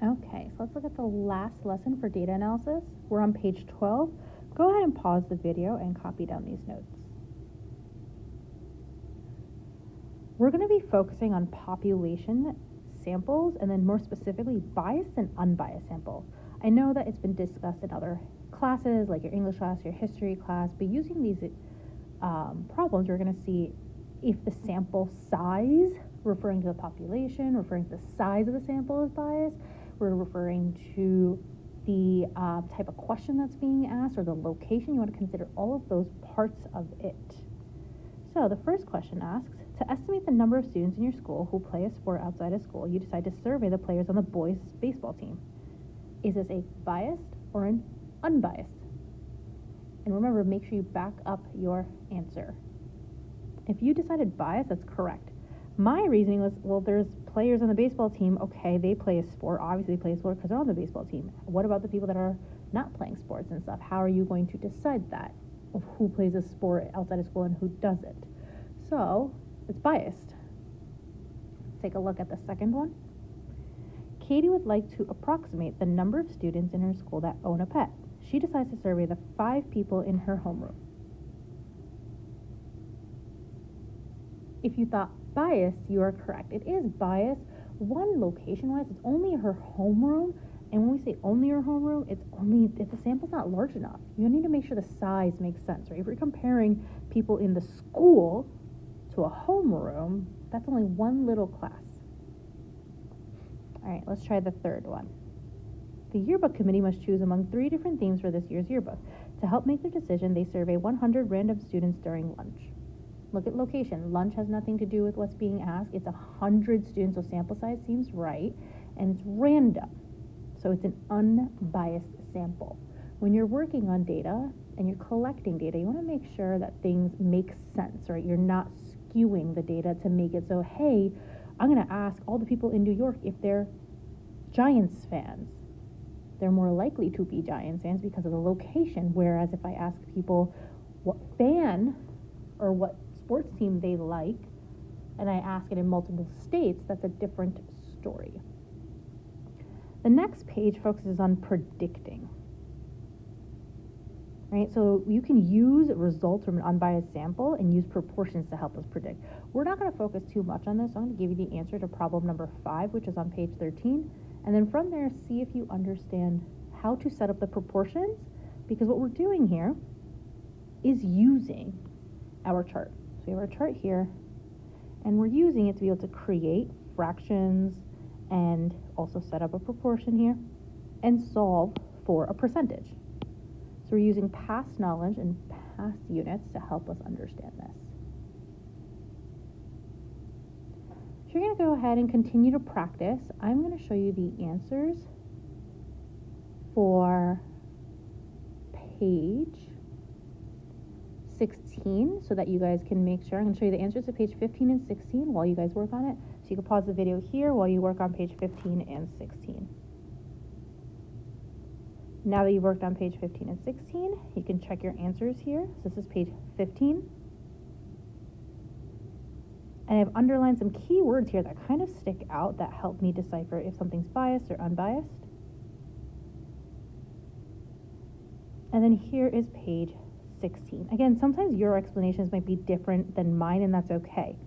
Okay, so let's look at the last lesson for data analysis. We're on page 12. Go ahead and pause the video and copy down these notes. We're going to be focusing on population samples and then more specifically biased and unbiased sample. I know that it's been discussed in other classes like your English class, your history class, but using these problems, we're going to see if the sample size, referring to the population, referring to the size of the sample is biased. We're referring to the type of question that's being asked or the location. You want to consider all of those parts of it. So the first question asks, to estimate the number of students in your school who play a sport outside of school, you decide to survey the players on the boys' baseball team. Is this a biased or an unbiased? And remember, make sure you back up your answer. If you decided biased, that's correct. My reasoning was, well, there's players on the baseball team. Okay, they play a sport. Obviously, they play a sport because they're on the baseball team. What about the people that are not playing sports and stuff? How are you going to decide that? Of who plays a sport outside of school and who doesn't? So, it's biased. Take a look at the second one. Katie would like to approximate the number of students in her school that own a pet. She decides to survey the 5 people in her homeroom. If you thought biased, you are correct. It is biased. One, location-wise, it's only her homeroom. And when we say only her homeroom, it's only if the sample's not large enough. You need to make sure the size makes sense, right? If you're comparing people in the school to a homeroom, that's only one little class. All right, let's try the third one. The yearbook committee must choose among 3 different themes for this year's yearbook. To help make their decision, they survey 100 random students during lunch. Look at location. Lunch has nothing to do with what's being asked. It's 100 students, so sample size seems right, and it's random. So it's an unbiased sample. When you're working on data and you're collecting data, you want to make sure that things make sense, right? You're not skewing the data to make it so, hey, I'm going to ask all the people in New York if they're Giants fans. They're more likely to be Giants fans because of the location, whereas if I ask people what fan or what sports team they like, and I ask it in multiple states, that's a different story. The next page focuses on predicting. Right? So you can use results from an unbiased sample and use proportions to help us predict. We're not going to focus too much on this. So I'm going to give you the answer to problem number 5, which is on page 13. And then from there, see if you understand how to set up the proportions, because what we're doing here is using our chart. So we have our chart here, and we're using it to be able to create fractions and also set up a proportion here and solve for a percentage. So we're using past knowledge and past units to help us understand this. So you're going to go ahead and continue to practice. I'm going to show you the answers for page 16 so that you guys can make sure. I'm going to show you the answers to page 15 and 16 while you guys work on it. So you can pause the video here while you work on page 15 and 16. Now that you've worked on page 15 and 16, you can check your answers here. So this is page 15. And I've underlined some key words here that kind of stick out that help me decipher if something's biased or unbiased. And then here is page 16. Again, sometimes your explanations might be different than mine, and that's okay.